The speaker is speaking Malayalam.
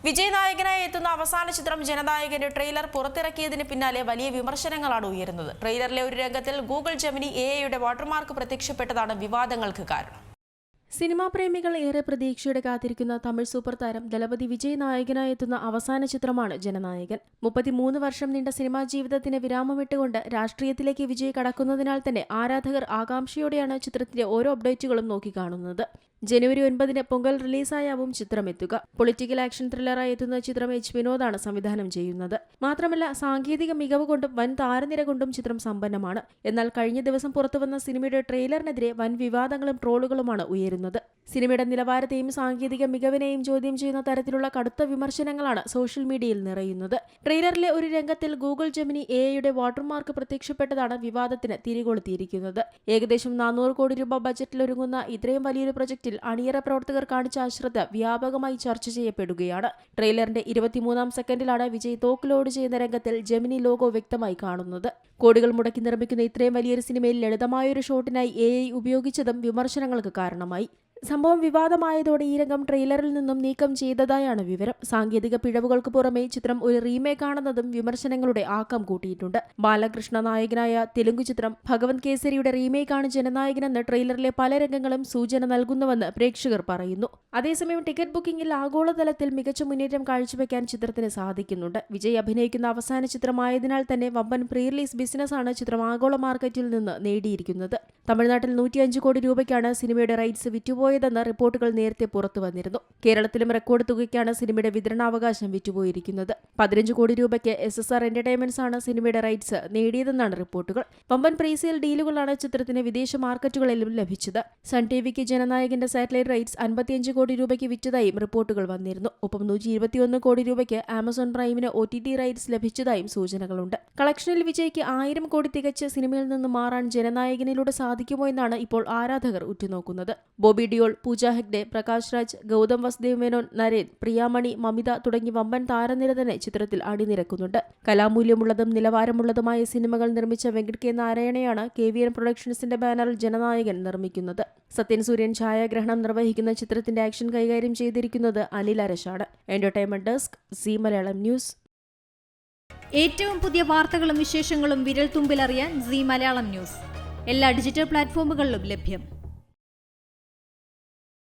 വിജയ് നായകനായി എത്തുന്ന അവസാന ചിത്രം ജനനായകന്റെ ട്രെയിലർ പുറത്തിറക്കിയതിന് പിന്നാലെ വലിയ വിമർശനങ്ങളാണ് ഉയരുന്നത്. ട്രെയിലറിലെ ഒരു രംഗത്തിൽ ഗൂഗിൾ ജെമിനി AI-യുടെ വാട്ടർമാർക്ക് പ്രത്യക്ഷപ്പെട്ടതാണ് വിവാദങ്ങൾക്ക് കാരണം. സിനിമാ പ്രേമികൾ ഏറെ പ്രതീക്ഷയോടെ കാത്തിരിക്കുന്ന തമിഴ് സൂപ്പർ താരം ദളപതി വിജയ് നായകനായി എത്തുന്ന അവസാന ചിത്രമാണ് ജനനായകൻ. 33 വർഷം നീണ്ട സിനിമാ ജീവിതത്തിന് വിരാമമിട്ടുകൊണ്ട് രാഷ്ട്രീയത്തിലേക്ക് വിജയ് കടക്കുന്നതിനാൽ തന്നെ ആരാധകർ ആകാംക്ഷയോടെയാണ് ചിത്രത്തിന്റെ ഓരോ അപ്ഡേറ്റുകളും നോക്കിക്കാണുന്നത്. ജനുവരി 9-ന് പൊങ്കൽ റിലീസായാവും ചിത്രം എത്തുക. പൊളിറ്റിക്കൽ ആക്ഷൻ ത്രില്ലറായി എത്തുന്ന ചിത്രം വിനോദാണ് സംവിധാനം ചെയ്യുന്നത്. മാത്രമല്ല സാങ്കേതിക മികവ് കൊണ്ടും വൻ താരനിര കൊണ്ടും ചിത്രം സമ്പന്നമാണ്. എന്നാൽ കഴിഞ്ഞ ദിവസം പുറത്തുവന്ന സിനിമയുടെ ട്രെയിലറിനെതിരെ വൻ വിവാദങ്ങളും ട്രോളുകളുമാണ് ഉയരുന്നത്. സിനിമയുടെ നിലവാരത്തെയും സാങ്കേതിക മികവിനെയും ചോദ്യം ചെയ്യുന്ന തരത്തിലുള്ള കടുത്ത വിമർശനങ്ങളാണ് സോഷ്യൽ മീഡിയയിൽ നിറയുന്നത്. ട്രെയിലറിലെ ഒരു രംഗത്തിൽ ഗൂഗിൾ ജെമിനി AI-യുടെ വാട്ടർമാർക്ക് പ്രത്യക്ഷപ്പെട്ടതാണ് വിവാദത്തിന് തിരികൊളുത്തിയിരിക്കുന്നത്. ഏകദേശം 400 കോടി രൂപ ബജറ്റിൽ ഒരുങ്ങുന്ന ഇത്രയും വലിയൊരു പ്രൊജക്ടിൽ അണിയറ പ്രവർത്തകർ കാണിച്ച അശ്രദ്ധ വ്യാപകമായി ചർച്ച ചെയ്യപ്പെടുകയാണ്. ട്രെയിലറിന്റെ 23-ാം സെക്കൻഡിലാണ് വിജയ് തോക്ക് ലോഡ് ചെയ്യുന്ന രംഗത്തിൽ ജെമിനി ലോഗോ വ്യക്തമായി കാണുന്നത്. കോടികൾ മുടക്കി നിർമ്മിക്കുന്ന ഇത്രയും വലിയൊരു സിനിമയിൽ ലളിതമായൊരു ഷോട്ടിനായി AI ഉപയോഗിച്ചതും വിമർശനങ്ങൾക്ക് കാരണമായി. സംഭവം വിവാദമായതോടെ ഈ രംഗം ട്രെയിലറിൽ നിന്നും നീക്കം ചെയ്തതായാണ് വിവരം. സാങ്കേതിക പിഴവുകൾക്ക് പുറമെ ചിത്രം ഒരു റീമേക്ക് ആണെന്നതും വിമർശനങ്ങളുടെ ആക്കം കൂട്ടിയിട്ടുണ്ട്. ബാലകൃഷ്ണ നായകനായ തെലുങ്ക് ചിത്രം ഭഗവത് കേസരിയുടെ റീമേക്കാണ് ജനനായകനെന്ന് ട്രെയിലറിലെ പല രംഗങ്ങളും സൂചന നൽകുന്നുവെന്ന് പ്രേക്ഷകർ പറയുന്നു. അതേസമയം ടിക്കറ്റ് ബുക്കിംഗിൽ ആഗോളതലത്തിൽ മികച്ച മുന്നേറ്റം കാഴ്ചവെക്കാൻ ചിത്രത്തിന് സാധിക്കുന്നുണ്ട്. വിജയ് അഭിനയിക്കുന്ന അവസാന ചിത്രമായതിനാൽ തന്നെ വമ്പൻ പ്രീ റിലീസ് ബിസിനസ്സാണ് ചിത്രം ആഗോള മാർക്കറ്റിൽ നിന്ന് നേടിയിരിക്കുന്നത്. തമിഴ്നാട്ടിൽ 105 കോടി രൂപയ്ക്കാണ് സിനിമയുടെ റൈറ്റ്സ് വിറ്റുപോയതെന്ന് റിപ്പോർട്ടുകൾ നേരത്തെ പുറത്തു വന്നിരുന്നു. കേരളത്തിലും റെക്കോർഡ് തുകയ്ക്കാണ് സിനിമയുടെ വിതരണാവകാശം വിറ്റുപോയിരിക്കുന്നത്. 15 കോടി രൂപയ്ക്ക് SSR എന്റർടൈൻമെന്റ്സ് ആണ് സിനിമയുടെ റൈറ്റ്സ് നേടിയതെന്നാണ് റിപ്പോർട്ടുകൾ. വമ്പൻ പ്രീസെയിൽ ഡീലുകളാണ് ചിത്രത്തിന് വിദേശ മാർക്കറ്റുകളിലും ലഭിച്ചത്. സൺ ടിവിക്ക് ജനനായകന്റെ സാറ്റലൈറ്റ് റൈറ്റ്സ് 55 കോടി രൂപയ്ക്ക് വിറ്റതായും റിപ്പോർട്ടുകൾ വന്നിരുന്നു. ഒപ്പം 121 കോടി രൂപയ്ക്ക് ആമസോൺ പ്രൈമിന് OTT റൈറ്റ്സ് ലഭിച്ചതായും സൂചനകളുണ്ട്. കളക്ഷനിൽ വിജയ്ക്ക് 1000 കോടി തികച്ച് സിനിമയിൽ നിന്ന് മാറാൻ ജനനായകനിലൂടെ സാധിക്കുമോ എന്നാണ് ഇപ്പോൾ ആരാധകർ ഉറ്റുനോക്കുന്നത്. ബോബി ഡിയോൾ, പൂജ ഹെഗ്ഡെ, പ്രകാശ് രാജ്, ഗൗതം വസുദേവ് മേനോൻ, നരേൻ, പ്രിയാമണി, മമിത തുടങ്ങി വമ്പൻ താരനിര തന്നെ ചിത്രത്തിൽ അണിനിരക്കുന്നുണ്ട്. കലാമൂല്യമുള്ളതും നിലവാരമുള്ളതുമായ സിനിമകൾ നിർമ്മിച്ച വെങ്കട് കെ നാരായണയാണ് KVN പ്രൊഡക്ഷൻസിന്റെ ബാനറിൽ ജനനായകൻ നിർമ്മിക്കുന്നത്. സത്യൻ സൂര്യൻ ഛായാഗ്രഹണം നിർവഹിക്കുന്ന ചിത്രത്തിന്റെ ആക്ഷൻ കൈകാര്യം ചെയ്തിരിക്കുന്നത് അനിൽ അരശാണ്. Entertainment desk, Zee Malayalam news. ഏറ്റവും പുതിയ വാർത്തകളും വിശേഷങ്ങളും വിരൽ തുമ്പിലറിയാൻ സി മലയാളം ന്യൂസ് എല്ലാ ഡിജിറ്റൽ പ്ലാറ്റ്ഫോമുകളിലും ലഭ്യം.